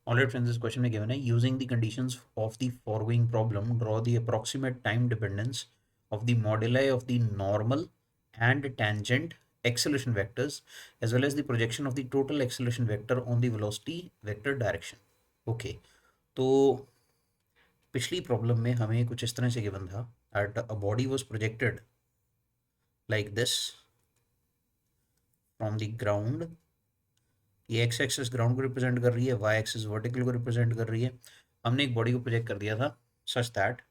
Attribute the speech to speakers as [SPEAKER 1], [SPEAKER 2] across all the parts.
[SPEAKER 1] Alright friends, this question में given है using the conditions of the foregoing problem, draw the approximate time dependence of the moduli of the normal and tangent acceleration vectors as well as the projection of the total acceleration vector on the velocity vector direction. Okay, तो पिछली problem में हमें कुछ इस तरह से given था that a body was projected like this from the ground. ये एक्स एक्सिस ग्राउंड को रिप्रेजेंट कर रही है, वाई एक्सिस वर्टिकल को रिप्रेजेंट कर रही है. हमने एक बॉडी को प्रोजेक्ट कर दिया था सच दैट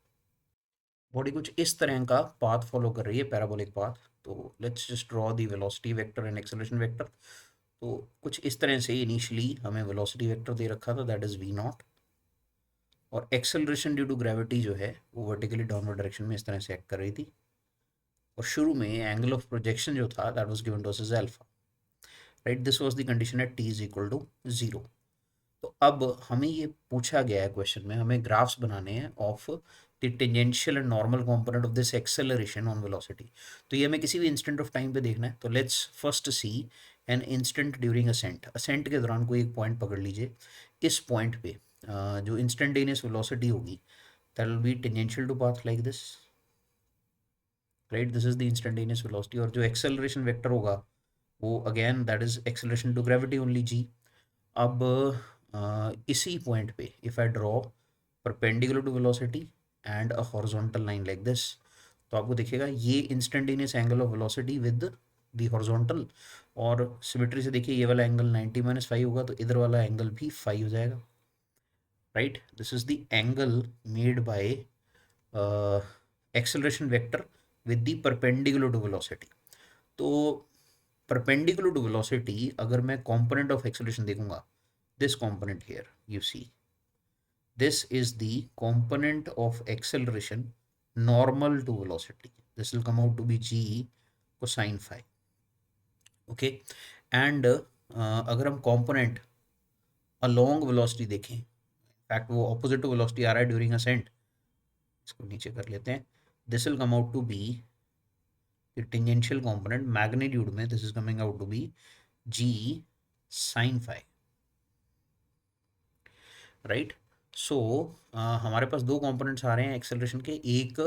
[SPEAKER 1] बॉडी कुछ इस तरह का पाथ फॉलो कर रही है, पैराबोलिक पाथ. तो let's just draw the velocity vector and acceleration vector. तो कुछ इस तरह से इनिशियली हमें वेलोसिटी वेक्टर दे रखा था, दैट इज़ वी नॉट, और एक्सेलरेशन ड्यू टू ग्रेविटी जो है वो वर्टिकली डाउनवर्ड डायरेक्शन में इस तरह से एक्ट कर रही थी. और शुरू में एंगल ऑफ प्रोजेक्शन जो था that was given to us as alpha. Right, this was the condition at t is equal to 0. तो अब हमें ये पूछा गया है क्वेश्चन में, हमें ग्राफ्स बनाने हैं of the tangential and normal component of this acceleration on velocity. तो ये हमें किसी भी इंस्टेंट ऑफ टाइम पे देखना है. तो let's first see an instant during ascent. Ascent के दौरान कोई एक पॉइंट पकड़ लीजिए. इस पॉइंट पे जो इंस्टेंटेनियस वेलोसिटी होगी that will be tangential to path like this. Right, this is the instantaneous velocity. और जो एक्सेलरेशन वेक्टर होगा वो again that is acceleration to gravity only G. अब इसी पॉइंट पे if I draw perpendicular to velocity and a horizontal line like this, तो आपको दिखेगा ये instantaneous angle of velocity with the horizontal. और सिमेट्री से देखिए ये वाला एंगल 90 - 5 होगा, तो इधर वाला एंगल भी 5 हो जाएगा. Right, this is the angle made by acceleration vector with the perpendicular to velocity. तो परपेंडिकुलर टू वेलोसिटी अगर मैं कंपोनेंट ऑफ एक्सेलरेशन देखूंगा, this component here you see, this is the component of acceleration normal to velocity. This will come out to be g cosine phi. Okay, and अगर हम component along velocity देखें, in fact वो opposite to velocity आ रहा है during ascent, इसको नीचे कर लेते हैं. this will come out to be the tangential component magnitude में, this is coming out to be g sin phi. Right, so हमारे पास दो कंपोनेंट्स आ रहे हैं एक्सेलरेशन के, एक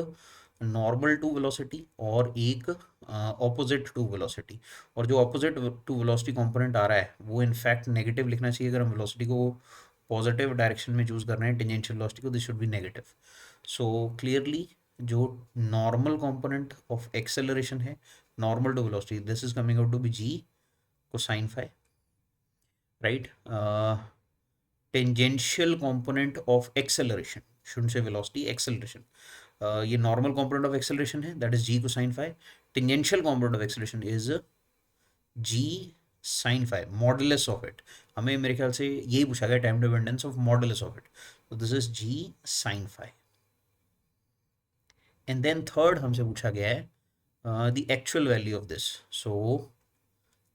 [SPEAKER 1] नॉर्मल टू वेलोसिटी और एक ऑपोजिट टू वेलोसिटी. और जो ऑपोजिट टू वेलोसिटी कंपोनेंट आ रहा है वो इनफैक्ट नेगेटिव लिखना चाहिए. अगर हम वेलोसिटी को पॉजिटिव डायरेक्शन में चूज़ कर रहे हैं टेंजेंशियल वेलोसिटी को, this should be negative. So clearly जो नॉर्मल कंपोनेंट ऑफ एक्सेलरेशन है normal to velocity, this is coming out to be g cosine phi. Right, tangential component of acceleration, should say velocity, acceleration, ये normal component of acceleration है that is g cosine phi. Tangential component of acceleration is ji sine phi, modulus of it. हमें मेरे ख्याल से यही पूछा गया, time dependence of modulus of it. तो this is ji sine phi. And then third हमसे पूछा गया है the actual value of this. So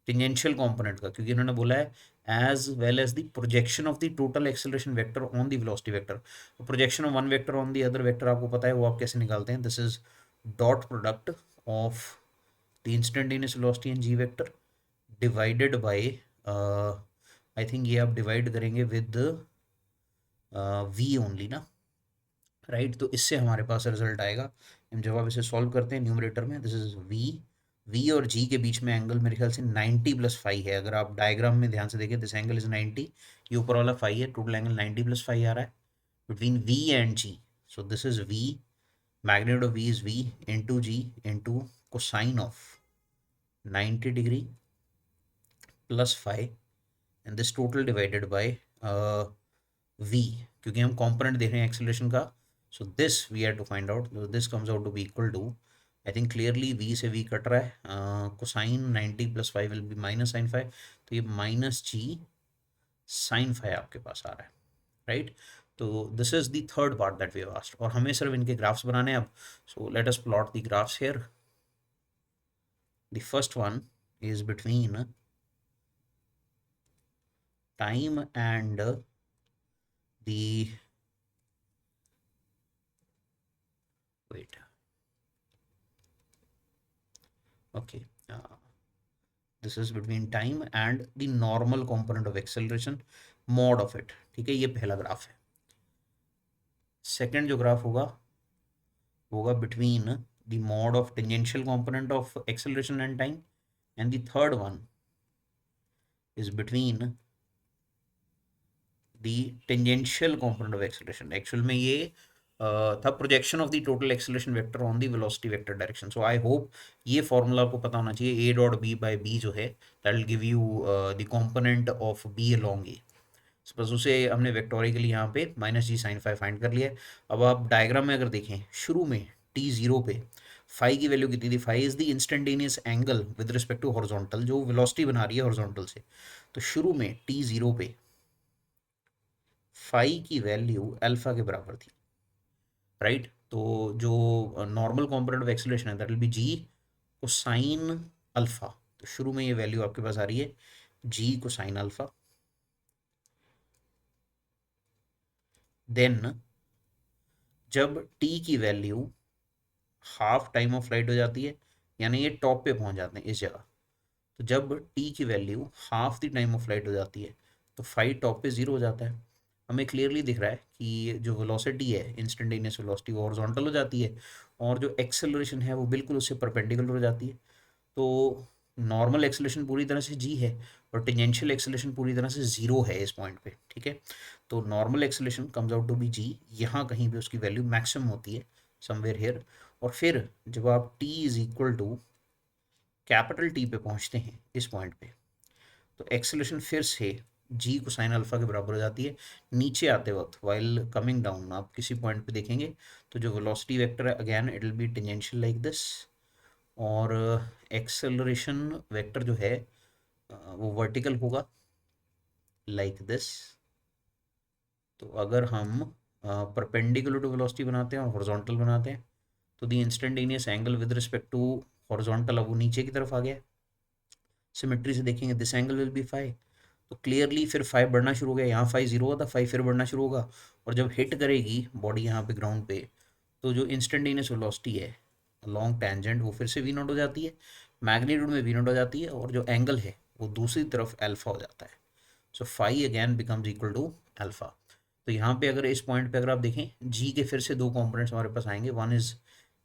[SPEAKER 1] tangential component का, क्योंकि इन्होंने बोला है as well as the projection of the total acceleration vector on the velocity vector. तो projection of one vector on the other vector आपको पता है वो आप कैसे निकालते हैं. this is dot product of the instantaneous velocity and g vector divided by I think ये आप डिवाइड करेंगे with v only ना. राइट, तो इससे हमारे पास रिजल्ट आएगा. हम जब आप इसे सॉल्व करते हैं न्यूमरेटर में, दिस इज v और g के बीच में एंगल मेरे ख्याल से 90 + 5 है. अगर आप डायग्राम में ध्यान से देखें, दिस एंगल इज 90, ये ऊपर वाला 5 है, टोटल एंगल 90 + 5 आ रहा है between v and g. So this is v, magnitude of v is v into g into cosine of 90 degree plus 5, and this total divided by v, क्योंकि हम component देख रहे हैं एक्सेलरेशन का. So this we have to find out, this comes out to be equal to, I think clearly v से v cut रहा है, cosine 90 + 5 will be minus sign 5, तो ये माइनस जी साइन 5 आपके पास आ रहा है. राइट, तो this is the third part that we have asked, और हमें सिर्फ इनके ग्राफ्स बनाने हैं अब. So let us plot the graphs here. The first one is between time and the wait, okay, this is between time and the normal component of acceleration. Mod of it, ठीक है, ये पहला graph है। Second जो graph होगा होगा between the mod of tangential component of acceleration and time, and the third one is between the tangential component of acceleration. Actual में ये था projection of the total acceleration vector on the velocity vector direction. So I hope ये formula आपको पता होना चाहिए, A dot B by B जो है that will give you the component of B along A. बस उसे हमने वेक्टोरिकली यहाँ पे minus g sign five find कर लिया है। अब आप डायग्राम में अगर देखें, शुरू में टी जीरो पे फाई की वैल्यू कितनी थी? Phi is the instantaneous angle with respect to horizontal, जो वेलोसिटी बना रही है हॉरिजॉन्टल से। तो शुरू में टी जीरो पे फाई की वैल्यू अल्फा के बराबर थी, राइट? तो जो नॉर्मल कॉम्पोनेंट ऑफ एक्सेलरेशन है that will be g cosine alpha. तो शुरू में ये वैल्यू आपके पास आ रही है जी कोसाइन अल्फा। देन जब टी की value half time of flight हो जाती है, यानी ये टॉप पे पहुंच जाते हैं इस जगह, तो जब टी की value half the time of flight हो जाती है तो फाई टॉप पे ज़ीरो हो जाता है। हमें क्लियरली दिख रहा है कि जो वेलोसिटी है, इंस्टेंटेनियस वेलोसिटी, वो हॉरिजॉन्टल हो जाती है, और जो एक्सेलरेशन है वो बिल्कुल उससे परपेंडिकुलर हो जाती है। तो नॉर्मल एक्सेलरेशन पूरी तरह से जी है और टेंजेंशियल एक्सेलरेशन पूरी तरह से ज़ीरो है इस पॉइंट पे, ठीक है। तो normal acceleration comes out to be G, यहाँ कहीं पे उसकी वैल्यू मैक्सिमम होती है, समवेयर हियर। और फिर जब आप t is equal to capital T पे पहुंचते हैं इस पॉइंट पे, तो एक्सेलरेशन फिर से जी कोसाइन अल्फा के बराबर हो जाती है। नीचे आते वक्त वाइल कमिंग डाउन आप किसी पॉइंट पे देखेंगे तो जो वेलोसिटी वेक्टर है again it will be tangential like this, और एक्सेलरेशन वेक्टर जो है वो वर्टिकल होगा लाइक दिस। तो अगर हम परपेंडिकुलर टू वेलोसिटी बनाते हैं और हॉरिजॉन्टल बनाते हैं तो the instantaneous angle with respect to horizontal अब वो नीचे की तरफ आ गया। सिमेट्री से देखेंगे this angle will be phi, तो क्लियरली फिर फाई बढ़ना शुरू हो गया। यहाँ फाई जीरो होता, फाई फिर बढ़ना शुरू होगा, और जब हिट करेगी बॉडी यहाँ पे ग्राउंड पे, तो जो इंस्टेंटेनियस वेलोसिटी है लॉन्ग टेंजेंट वो फिर से वी नॉट हो जाती है, मैग्नीट्यूड में वी नॉट हो जाती है, और जो एंगल है वो दूसरी तरफ अल्फा हो जाता है। So phi again becomes equal to alpha. तो यहाँ पे अगर इस पॉइंट पे अगर आप देखें, जी के फिर से दो कॉम्पोनेंट्स हमारे पास आएंगे, one is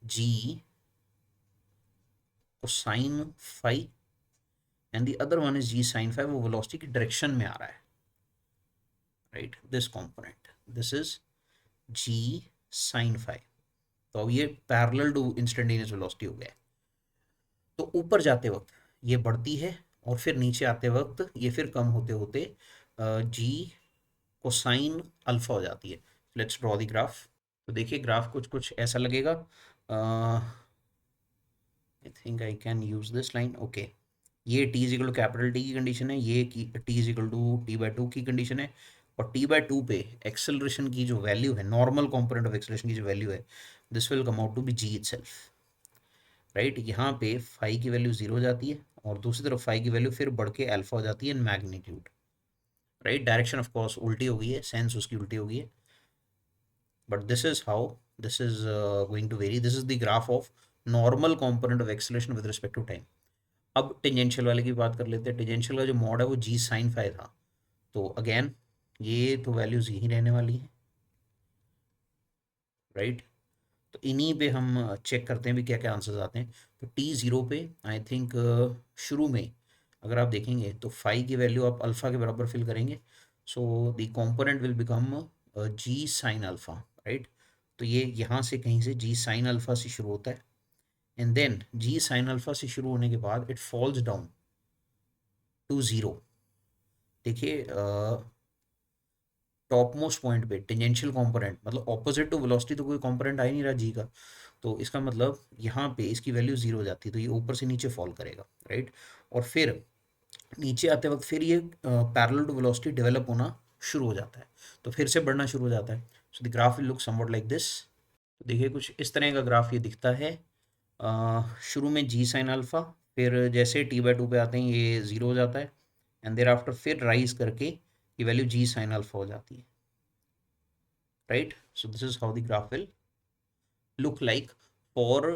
[SPEAKER 1] g cosine phi and the other one is ji sine phi. वो वेलोसिटी की डायरेक्शन में आ रहा है, right? This component, this is ji sine phi. तो अब ये पैरेलल टू इंस्टेंटेनियस वेलोसिटी हो गया है। तो ऊपर जाते वक्त ये बढ़ती है और फिर नीचे आते वक्त ये फिर कम होते होते जी कोसाइन अल्फा हो जाती है। Let's draw the graph. तो देखिए ग्राफ कुछ कुछ ऐसा लगेगा। I think I can use this line, okay. ये T is equal to capital T की कंडीशन है, ये T is equal to T by two की कंडीशन है, और टी बाई टू पे एक्सेलरेशन की जो वैल्यू है, नॉर्मल कॉम्पोनेंट ऑफ एक्सेलरेशन की जो वैल्यू है, this will come out to be g itself, right? यहाँ पे फाई की वैल्यू जीरो हो जाती है और दूसरी तरफ फाई की वैल्यू फिर बढ़ के अल्फा हो जाती है in magnitude, right? Direction of course उल्टी हो गई है, सेंस उसकी उल्टी हो गई है, but this is how this is going to vary. This is the graph of normal component of acceleration with respect to time. अब टेंजेंशियल वाले की बात कर लेते हैं। टेंजेंशियल का जो मॉड है वो जी साइन फाई था, तो अगेन ये तो वैल्यूज यही रहने वाली हैं, राइट? तो इन्हीं पे हम चेक करते हैं भी क्या क्या आंसर्स आते हैं। तो टी ज़ीरो पे आई थिंक शुरू में अगर आप देखेंगे तो फाई की वैल्यू आप अल्फ़ा के बराबर फिल करेंगे, so the component will become g sine alpha, right? तो ये यहाँ से कहीं से जी साइन अल्फ़ा से शुरू होता है, and then g sine alpha से शुरू होने के बाद it falls down to zero. देखिए टॉप मोस्ट पॉइंट पे टेंजेंशियल कंपोनेंट, मतलब ऑपोजिट टू वेलोसिटी तो कोई कंपोनेंट आ ही नहीं रहा जी का, तो इसका मतलब यहाँ पे इसकी वैल्यू जीरो हो जाती है, तो ये ऊपर से नीचे फॉल करेगा, राइट? और फिर नीचे आते वक्त फिर ये पैरेलल टू वेलोसिटी डेवलप होना शुरू हो जाता है, तो फिर से बढ़ना शुरू हो जाता है। So the graph will look somewhat like this. तो देखिए कुछ इस तरह का ग्राफ ये दिखता है। शुरू में जी साइन अल्फ़ा, फिर जैसे टी बाई टू पे आते हैं ये ज़ीरो हो जाता है, एंड देर आफ्टर फिर राइज करके ये वैल्यू जी साइन अल्फ़ा हो जाती है, right? So this is how the graph will look like for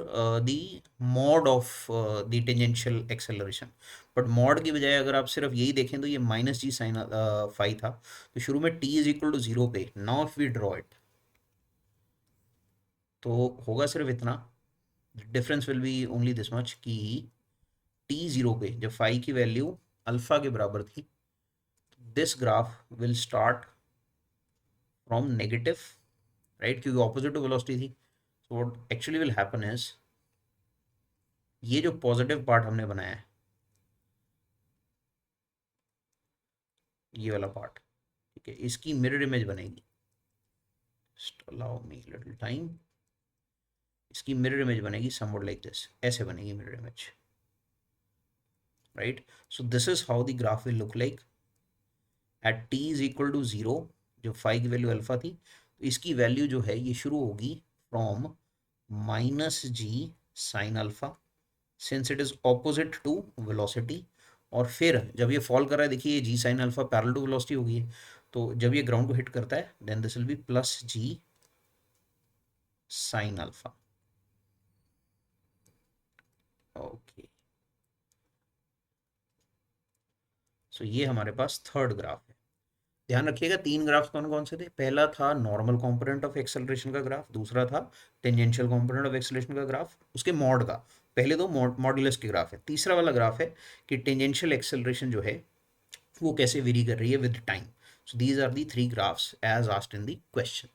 [SPEAKER 1] the mod of the tangential acceleration, but mod की बजाय अगर आप सिर्फ यही देखें तो ये माइनस जी साइन फाई था, तो शुरू में T is equal to zero पे, now if we draw it तो होगा सिर्फ इतना, difference will be only this much कि टी जीरो पे जब फाई की वैल्यू अल्फा के बराबर थी, this graph will start from negative, right, क्योंकि ऑपोजिट टू वेलोसिटी थी। So what actually will happen is, ये जो पॉजिटिव पार्ट हमने बनाया है, ये वाला पार्ट, ठीक है, इसकी मिरर इमेज बनेगी, just allow me little time, इसकी मिरर इमेज बनेगी समवॉट लाइक दिस, ऐसे बनेगी mirror image, right. So this is how the graph will look like at t is equal to zero, जो phi की value alpha थी, तो इसकी value जो है ये शुरू होगी from minus g sine alpha, since it is opposite to velocity, और फिर जब ये फॉल कर रहा है, देखिए ये G sine alpha parallel to velocity होगी, तो जब ये ग्राउंड को हिट करता है then this will be plus G sine alpha. Okay, so ये हमारे पास थर्ड ग्राफ है। ध्यान रखिएगा तीन ग्राफ्स कौन कौन से थे, पहला था नॉर्मल कंपोनेंट ऑफ एक्सेलरेशन का ग्राफ, दूसरा था टेंजेंशियल कंपोनेंट ऑफ एक्सेलरेशन का ग्राफ, उसके मॉड का, पहले दो मॉडुलस के ग्राफ है, तीसरा वाला ग्राफ है कि टेंजेंशियल एक्सेलरेशन जो है वो कैसे वेरी कर रही है with time. So these are the three graphs as asked in the question.